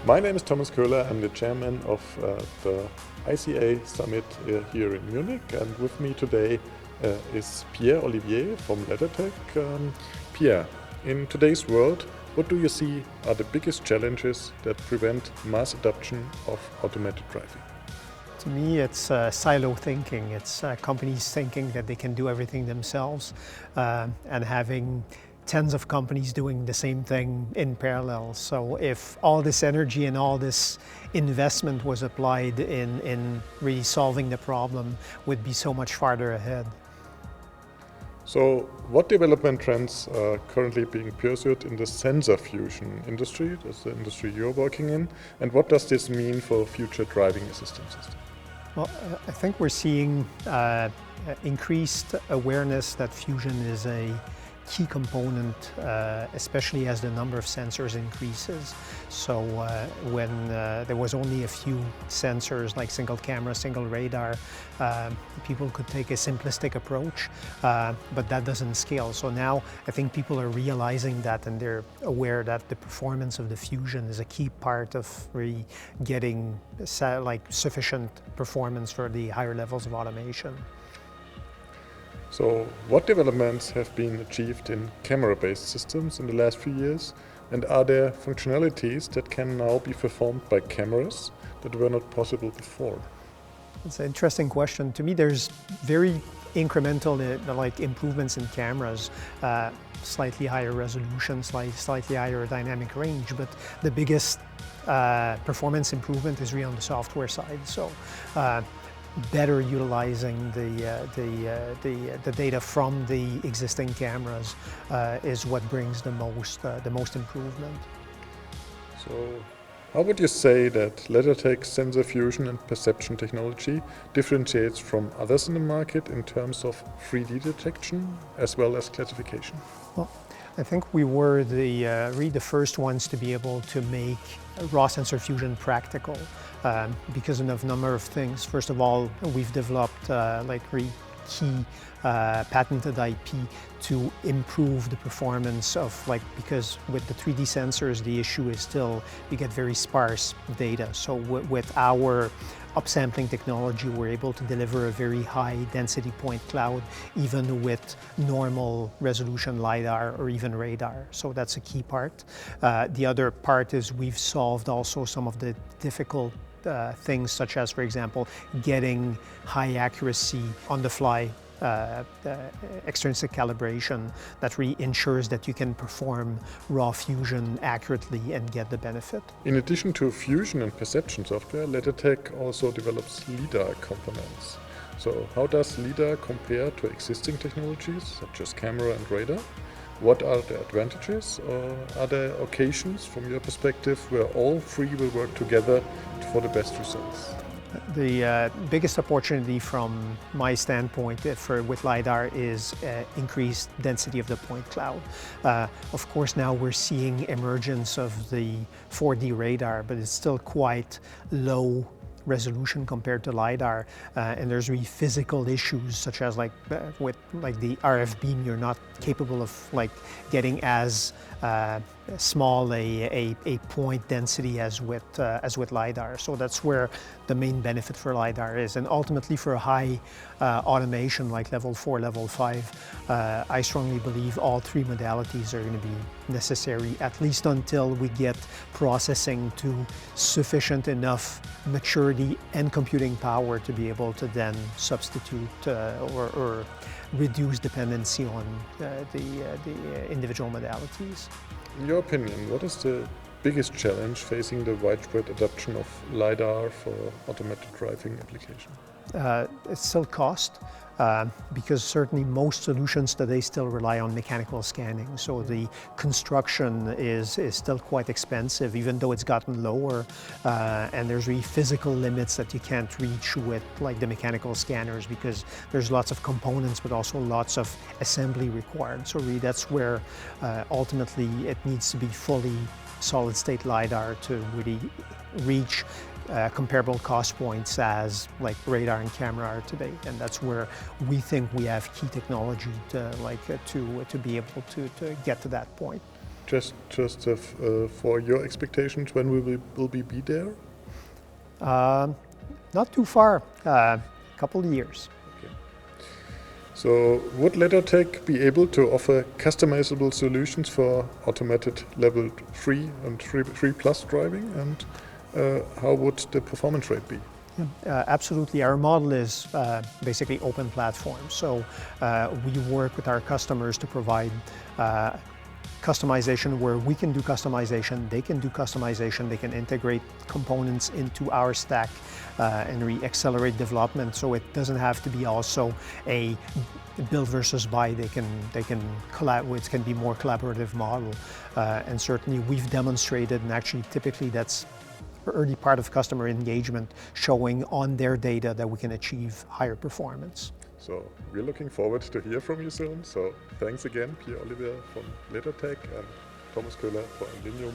My name is Thomas Köhler. I'm the chairman of the ICA Summit here in Munich, and with me today is Pierre Olivier from LeddarTech. Pierre, in today's world, what do you see are the biggest challenges that prevent mass adoption of automated driving? To me, it's silo thinking. It's companies thinking that they can do everything themselves and having tens of companies doing the same thing in parallel. So if all this energy and all this investment was applied in really solving the problem, we'd be so much farther ahead. So what development trends are currently being pursued in the sensor fusion industry? That's the industry you're working in. And what does this mean for future driving assistance systems? Well, I think we're seeing increased awareness that fusion is a key component, especially as the number of sensors increases. So when there was only a few sensors like single camera, single radar, people could take a simplistic approach, but that doesn't scale. So now I think people are realizing that, and they're aware that the performance of the fusion is a key part of really getting sufficient performance for the higher levels of automation. So what developments have been achieved in camera-based systems in the last few years? And are there functionalities that can now be performed by cameras that were not possible before? It's an interesting question. To me, there's very incremental improvements in cameras, slightly higher resolution, slightly higher dynamic range, but the biggest performance improvement is really on the software side. So better utilizing the data from the existing cameras is what brings the most improvement. So how would you say that LeddarTech's sensor fusion and perception technology differentiates from others in the market in terms of 3D detection as well as classification? Well, I think we were really the first ones to be able to make raw sensor fusion practical because of a number of things. First of all, we've developed really key patented IP to improve the performance of because with the 3D sensors, the issue is still you get very sparse data. So with our upsampling technology, we're able to deliver a very high density point cloud, even with normal resolution Lidar or even radar. So that's a key part. The other part is we've solved also some of the difficult things, such as, for example, getting high accuracy on the fly extrinsic calibration that really ensures that you can perform raw fusion accurately and get the benefit. In addition to fusion and perception software, LeddarTech also develops Lidar components. So how does Lidar compare to existing technologies such as camera and radar? What are the advantages, or are there occasions from your perspective where all three will work together for the best results? The biggest opportunity from my standpoint with Lidar is increased density of the point cloud. Of course, now we're seeing emergence of the 4D radar, but it's still quite low resolution compared to Lidar, and there's really physical issues such as with the RF beam, you're not capable of getting as small a point density as with Lidar. So that's where the main benefit for Lidar is, and ultimately for high automation like level 4, level 5, I strongly believe all three modalities are going to be necessary, at least until we get processing to sufficient enough maturity and computing power to be able to then substitute or reduce dependency on the individual modalities. In your opinion, what is the biggest challenge facing the widespread adoption of Lidar for automated driving application? It's still cost, because certainly most solutions today still rely on mechanical scanning. So the construction is still quite expensive, even though it's gotten lower, and there's really physical limits that you can't reach with the mechanical scanners, because there's lots of components but also lots of assembly required. So really that's where ultimately it needs to be fully solid-state Lidar to really reach comparable cost points as radar and camera are today, and that's where we think we have key technology to be able to get to that point. Just for your expectations, when we will be there? Not too far, couple of years. Okay. So would LeddarTech be able to offer customizable solutions for automated level 3 and 3 plus driving, and how would the performance rate be? Absolutely. Our model is basically open platform. So we work with our customers to provide customization where we can do customization, they can do customization, they can integrate components into our stack and accelerate development. So it doesn't have to be also a build versus buy. They can collaborate. It can be more collaborative model. And certainly we've demonstrated, and actually typically that's early part of customer engagement, showing on their data that we can achieve higher performance. So we're looking forward to hear from you soon. So thanks again, Pierre-Olivier from LeddarTech and Thomas Köhler for InLinum.